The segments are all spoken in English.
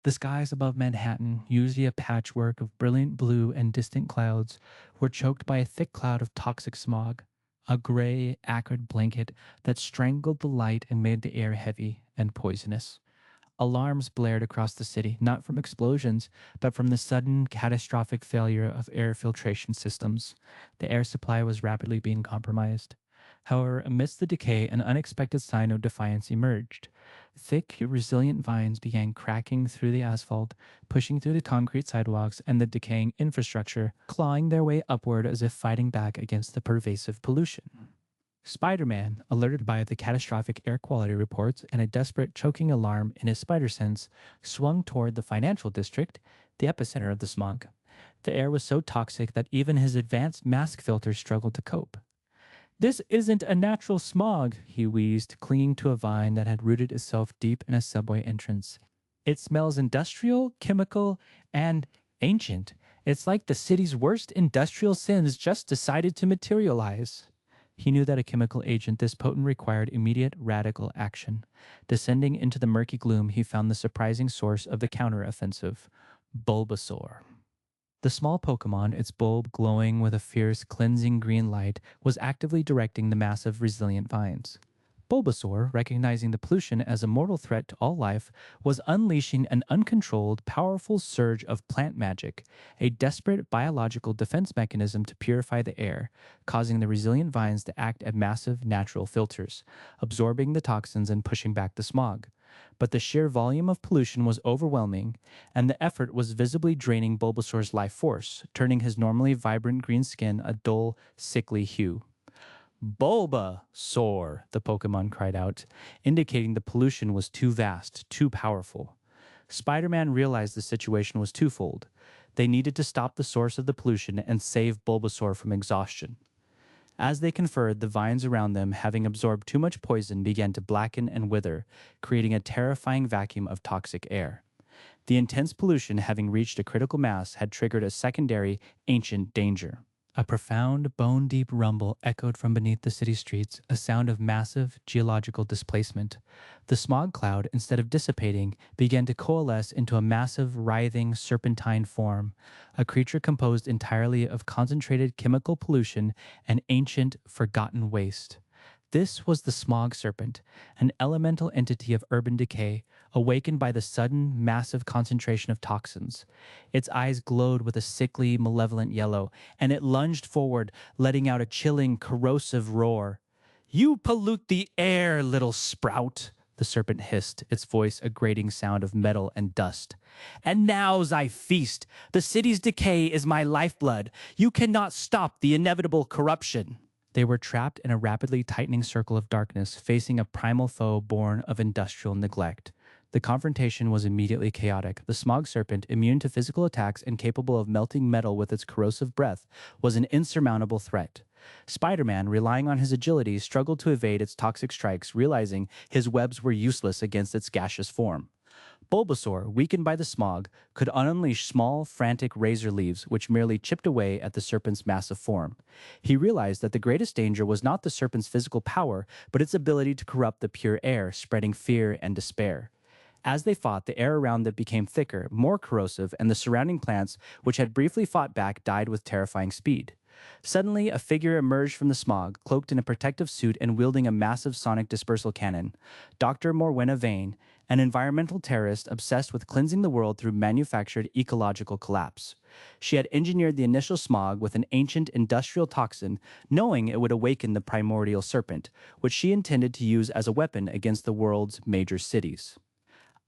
The skies above Manhattan, usually a patchwork of brilliant blue and distant clouds, were choked by a thick cloud of toxic smog, a gray, acrid blanket that strangled the light and made the air heavy and poisonous. Alarms blared across the city, not from explosions, but from the sudden, catastrophic failure of air filtration systems. The air supply was rapidly being compromised. However, amidst the decay, an unexpected sign of defiance emerged. Thick, resilient vines began cracking through the asphalt, pushing through the concrete sidewalks and the decaying infrastructure, clawing their way upward as if fighting back against the pervasive pollution. Spider Man, alerted by the catastrophic air quality reports and a desperate choking alarm in his spider sense, swung toward the financial district, the epicenter of the smog. The air was so toxic that even his advanced mask filters struggled to cope. This isn't a natural smog, he wheezed, clinging to a vine that had rooted itself deep in a subway entrance. It smells industrial, chemical, and ancient. It's like the city's worst industrial sins just decided to materialize. He knew that a chemical agent this potent required immediate radical action. Descending into the murky gloom, he found the surprising source of the counteroffensive, Bulbasaur. The small Pokémon, its bulb glowing with a fierce, cleansing green light, was actively directing the massive, resilient vines. Bulbasaur, recognizing the pollution as a mortal threat to all life, was unleashing an uncontrolled, powerful surge of plant magic, a desperate biological defense mechanism to purify the air, causing the resilient vines to act as massive natural filters, absorbing the toxins and pushing back the smog. But the sheer volume of pollution was overwhelming, and the effort was visibly draining Bulbasaur's life force, turning his normally vibrant green skin a dull, sickly hue. Bulbasaur, the Pokemon cried out, indicating the pollution was too vast, too powerful. Spider Man realized the situation was twofold. They needed to stop the source of the pollution and save Bulbasaur from exhaustion. As they conferred, the vines around them, having absorbed too much poison, began to blacken and wither, creating a terrifying vacuum of toxic air. The intense pollution, having reached a critical mass, had triggered a secondary, ancient danger. A profound, bone deep rumble echoed from beneath the city streets, a sound of massive geological displacement. The smog cloud, instead of dissipating, began to coalesce into a massive, writhing, serpentine form, a creature composed entirely of concentrated chemical pollution and ancient, forgotten waste. This was the Smog Serpent, an elemental entity of urban decay, awakened by the sudden, massive concentration of toxins. Its eyes glowed with a sickly, malevolent yellow, and it lunged forward, letting out a chilling, corrosive roar. "You pollute the air, little sprout!" the serpent hissed, its voice a grating sound of metal and dust. "And now's I feast! The city's decay is my lifeblood. You cannot stop the inevitable corruption." They were trapped in a rapidly tightening circle of darkness, facing a primal foe born of industrial neglect. The confrontation was immediately chaotic. The smog serpent, immune to physical attacks and capable of melting metal with its corrosive breath, was an insurmountable threat. Spider-Man, relying on his agility, struggled to evade its toxic strikes, realizing his webs were useless against its gaseous form. Bulbasaur, weakened by the smog, could unleash small, frantic razor leaves which merely chipped away at the serpent's massive form. He realized that the greatest danger was not the serpent's physical power, but its ability to corrupt the pure air, spreading fear and despair. As they fought, the air around them became thicker, more corrosive, and the surrounding plants, which had briefly fought back, died with terrifying speed. Suddenly, a figure emerged from the smog, cloaked in a protective suit and wielding a massive sonic dispersal cannon. Dr. Morwenna Vane, an environmental terrorist obsessed with cleansing the world through manufactured ecological collapse. She had engineered the initial smog with an ancient industrial toxin, knowing it would awaken the primordial serpent, which she intended to use as a weapon against the world's major cities.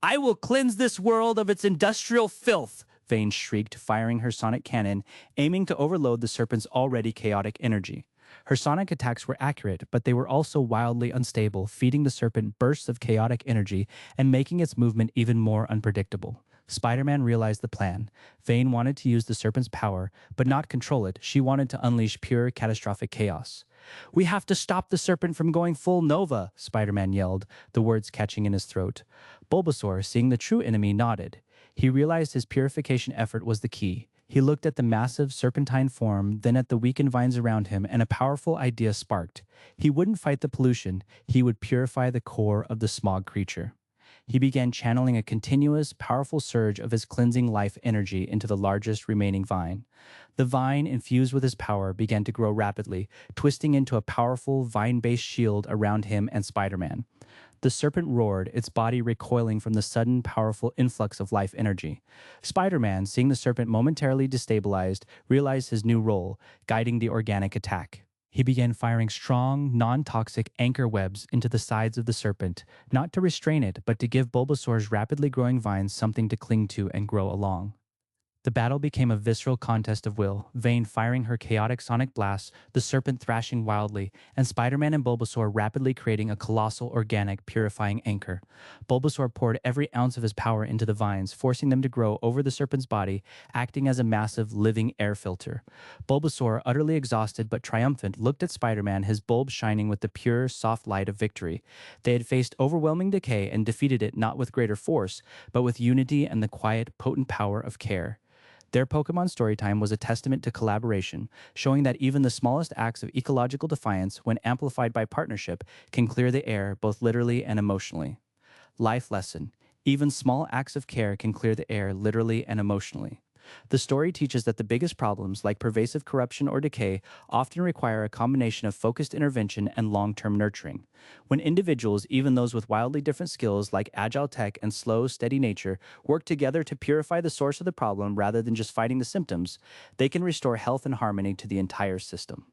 "I will cleanse this world of its industrial filth," Vane shrieked, firing her sonic cannon, aiming to overload the serpent's already chaotic energy. Her sonic attacks were accurate, but they were also wildly unstable, feeding the serpent bursts of chaotic energy and making its movement even more unpredictable. Spider-Man realized the plan. Vane wanted to use the serpent's power, but not control it. She wanted to unleash pure, catastrophic chaos. "We have to stop the serpent from going full Nova," Spider-Man yelled, the words catching in his throat. Bulbasaur, seeing the true enemy, nodded. He realized his purification effort was the key. He looked at the massive serpentine form, then at the weakened vines around him, and a powerful idea sparked. He wouldn't fight the pollution, he would purify the core of the smog creature. He began channeling a continuous, powerful surge of his cleansing life energy into the largest remaining vine. The vine, infused with his power, began to grow rapidly, twisting into a powerful vine based shield around him and Spider Man. The serpent roared, its body recoiling from the sudden, powerful influx of life energy. Spider Man, seeing the serpent momentarily destabilized, realized his new role, guiding the organic attack. He began firing strong, non toxic anchor webs into the sides of the serpent, not to restrain it, but to give Bulbasaur's rapidly growing vines something to cling to and grow along. The battle became a visceral contest of will, Vayne firing her chaotic sonic blasts, the serpent thrashing wildly, and Spider-Man and Bulbasaur rapidly creating a colossal organic purifying anchor. Bulbasaur poured every ounce of his power into the vines, forcing them to grow over the serpent's body, acting as a massive living air filter. Bulbasaur, utterly exhausted but triumphant, looked at Spider-Man, his bulb shining with the pure, soft light of victory. They had faced overwhelming decay and defeated it not with greater force, but with unity and the quiet, potent power of care. Their Pokemon Storytime was a testament to collaboration, showing that even the smallest acts of ecological defiance, when amplified by partnership, can clear the air both literally and emotionally. Life lesson: even small acts of care can clear the air literally and emotionally. The story teaches that the biggest problems, like pervasive corruption or decay, often require a combination of focused intervention and long term nurturing. When individuals, even those with wildly different skills like agile tech and slow, steady nature, work together to purify the source of the problem rather than just fighting the symptoms, they can restore health and harmony to the entire system.